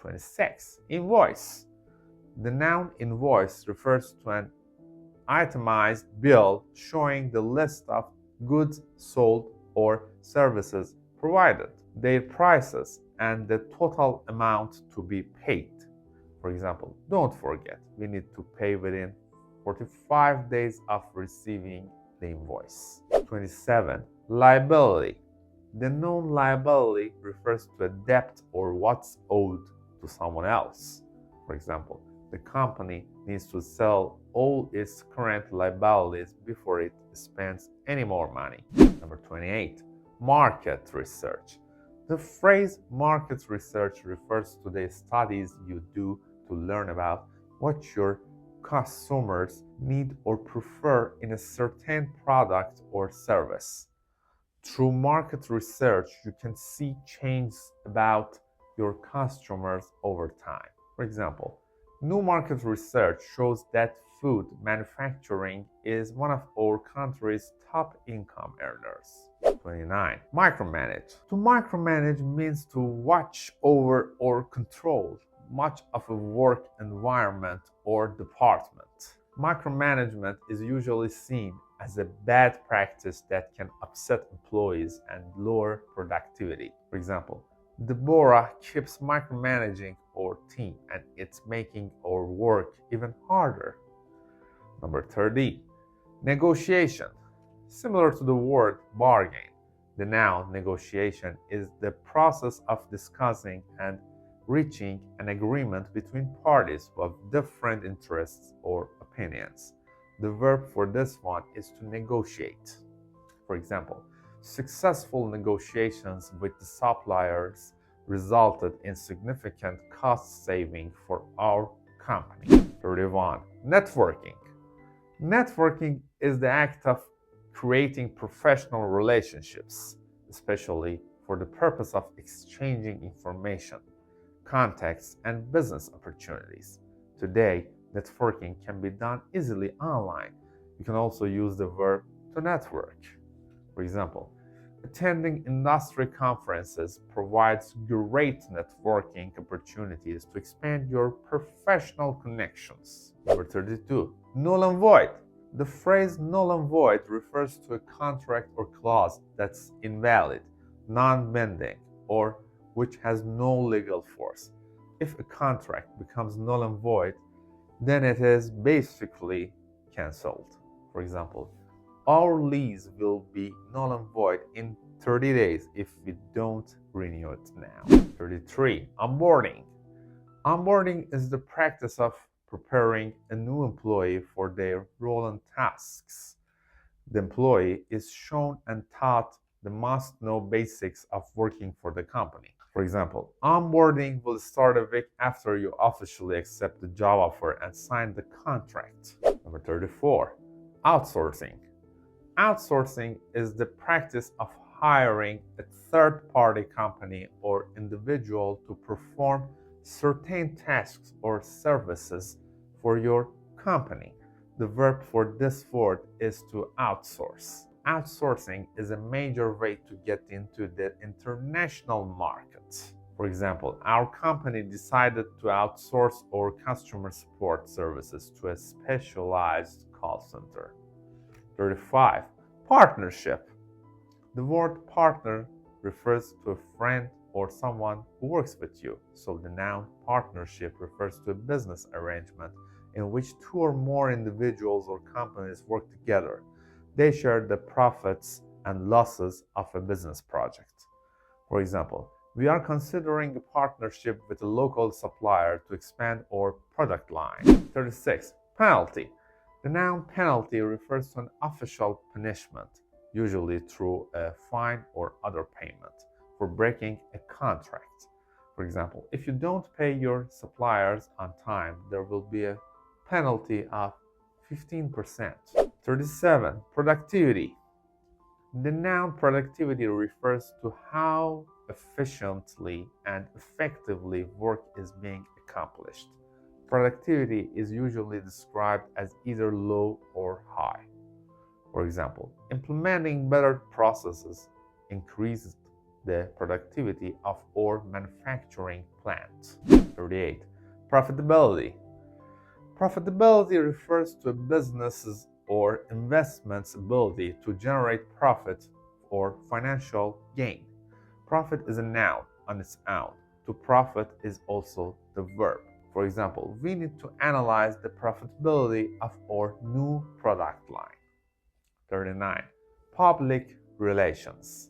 26. Invoice. The noun invoice refers to an itemized bill showing the list of goods sold or services provided, their prices, and the total amount to be paid. For example, don't forget, we need to pay within 45 days of receiving the invoice. 27. Liability. The noun liability refers to a debt or what's owed to someone else. For example, the company needs to sell all its current liabilities before it spends any more money. Number 28. Market research. The phrase market research refers to the studies you do to learn about what your customers need or prefer in a certain product or service. Through market research, you can see changes about your customers over time. For example, new market research shows that food manufacturing is one of our country's top income earners. 29. Micromanage. To micromanage means to watch over or control much of a work environment or department. Micromanagement is usually seen as a bad practice that can upset employees and lower productivity. For example, Deborah keeps micromanaging our team and it's making our work even harder. Number 30. Negotiation. Similar to the word bargain, the noun negotiation is the process of discussing and reaching an agreement between parties who have different interests or opinions. The verb for this one is to negotiate. For example, successful negotiations with the suppliers resulted in significant cost saving for our company. 31. Networking. Networking is the act of creating professional relationships, especially for the purpose of exchanging information, contacts, and business opportunities. Today, networking can be done easily online. You can also use the verb to network. For example, attending industry conferences provides great networking opportunities to expand your professional connections. Number 32. Null and void. The phrase null and void refers to a contract or clause that's invalid, non-binding, or which has no legal force. If a contract becomes null and void, then it is basically cancelled. For example, our lease will be null and void in 30 days if we don't renew it now. 33. Onboarding. Onboarding is the practice of preparing a new employee for their role and tasks. The employee is shown and taught the must-know basics of working for the company. For example, onboarding will start a week after you officially accept the job offer and sign the contract. Number 34. Outsourcing. Outsourcing is the practice of hiring a third-party company or individual to perform certain tasks or services for your company. The verb for this word is to outsource. Outsourcing is a major way to get into the international market. For example, our company decided to outsource our customer support services to a specialized call center. 35. Partnership. The word partner refers to a friend or someone who works with you, so the noun partnership refers to a business arrangement in which two or more individuals or companies work together. They share the profits and losses of a business project. For example, we are considering a partnership with a local supplier to expand our product line. 36. Penalty. The noun penalty refers to an official punishment, usually through a fine or other payment, for breaking a contract. For example, if you don't pay your suppliers on time, there will be a penalty of 15%. 37. Productivity. The noun productivity refers to how efficiently and effectively work is being accomplished. Productivity is usually described as either low or high. For example, implementing better processes increases the productivity of our manufacturing plant. 38. Profitability. Profitability refers to a business's or investment's ability to generate profit or financial gain. Profit is a noun on its own. To profit is also the verb. For example, we need to analyze the profitability of our new product line. 39. Public relations.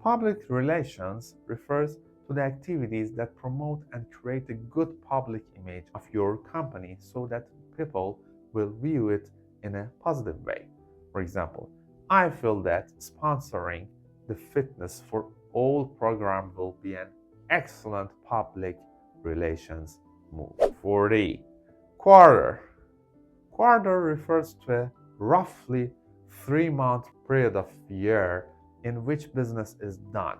Public relations refers to the activities that promote and create a good public image of your company so that people will view it in a positive way. For example, I feel that sponsoring the Fitness for All program will be an excellent public relations move. 40. Quarter. Quarter refers to a roughly 3-month period of year in which business is done.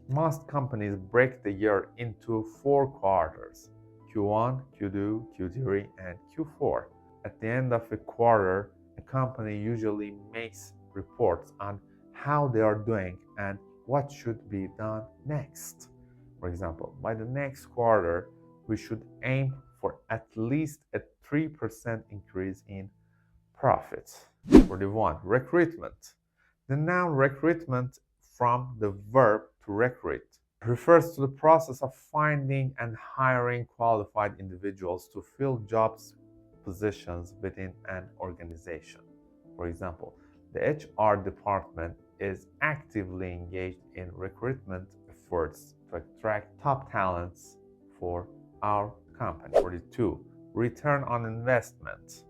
Most companies break the year into 4 quarters: Q1, Q2, Q3, and Q4. At the end of a quarter, a company usually makes reports on how they are doing and what should be done next. For example, by the next quarter, we should aim for at least a 3% increase in profit. 41. Recruitment. The noun recruitment, from the verb to recruit, refers to the process of finding and hiring qualified individuals to fill jobs positions within an organization. For example, the HR department is actively engaged in recruitment efforts to attract top talents for our company. 42. Return on investment.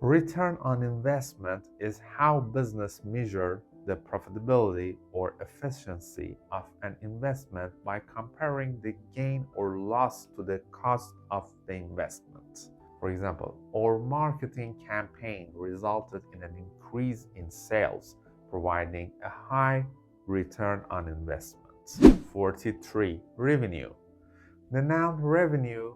Return on investment is how business measure the profitability or efficiency of an investment by comparing the gain or loss to the cost of the investment. For example, our marketing campaign resulted in an increase in sales, providing a high return on investment. 43. Revenue. The noun revenue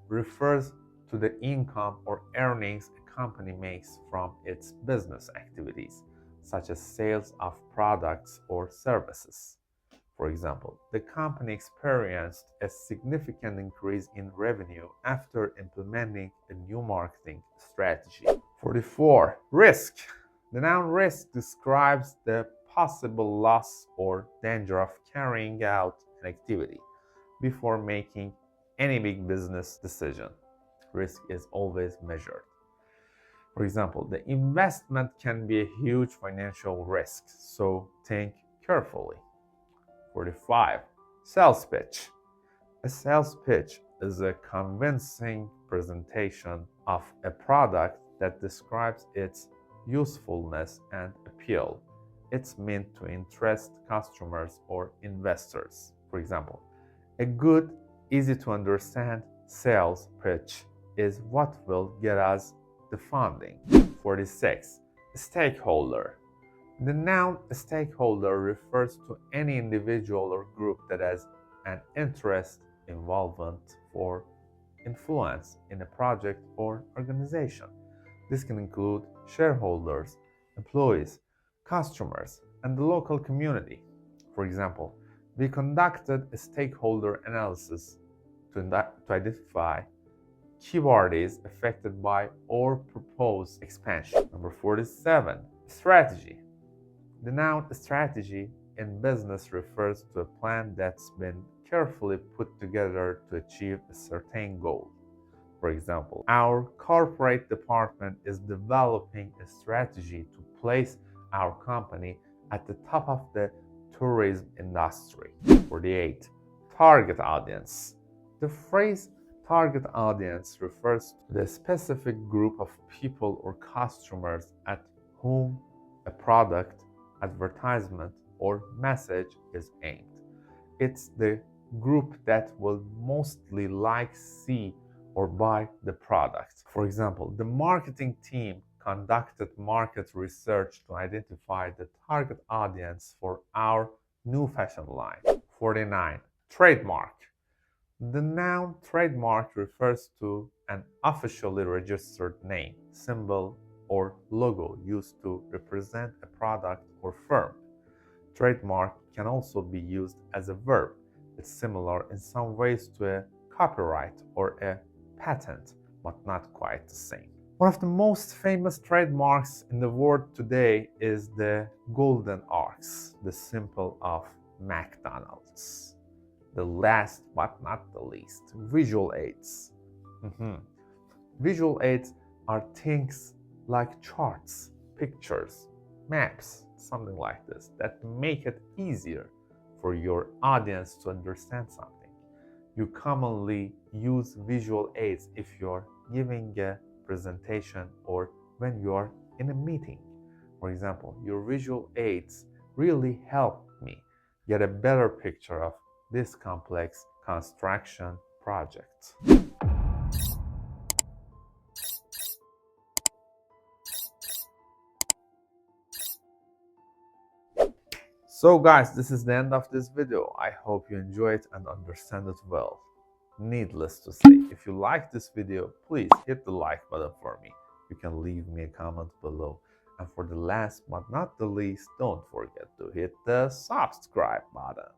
refers to the income or earnings a company makes from its business activities, such as sales of products or services. For example, the company experienced a significant increase in revenue after implementing a new marketing strategy. 44. Risk. The noun risk describes the possible loss or danger of carrying out an activity before making any big business decision. Risk is always measured. For example, the investment can be a huge financial risk, so think carefully. 45. Sales pitch. A sales pitch is a convincing presentation of a product that describes its usefulness and appeal. It's meant to interest customers or investors. For example, a good, easy to understand sales pitch is what will get us the funding. 46. Stakeholder. The noun stakeholder refers to any individual or group that has an interest, involvement, or influence in a project or organization. This can include shareholders, employees, customers, and the local community. For example, we conducted a stakeholder analysis to identify key parties affected by our proposed expansion. Number 47. Strategy. The noun strategy in business refers to a plan that's been carefully put together to achieve a certain goal. For example, our corporate department is developing a strategy to place our company at the top of the tourism industry. 48. Target audience. The phrase target audience refers to the specific group of people or customers at whom a product, advertisement, or message is aimed. It's the group that will mostly like, see, or buy the product. For example, the marketing team conducted market research to identify the target audience for our new fashion line. 49. Trademark. The noun trademark refers to an officially registered name, symbol, or logo used to represent a product or firm. Trademark can also be used as a verb. It's similar in some ways to a copyright or a patent, but not quite the same. One of the most famous trademarks in the world today is the golden arcs, the symbol of McDonald's. The last but not the least, visual aids. Visual aids are things like charts, pictures, maps, something like this, that make it easier for your audience to understand something. You commonly use visual aids if you're giving a presentation or when you are in a meeting. For example, your visual aids really help me get a better picture of this complex construction project. So guys, this is the end of this video. I hope you enjoy it and understand it well. Needless to say, if you like this video, please hit the like button for me. You can leave me a comment below. And for the last but not the least, don't forget to hit the subscribe button.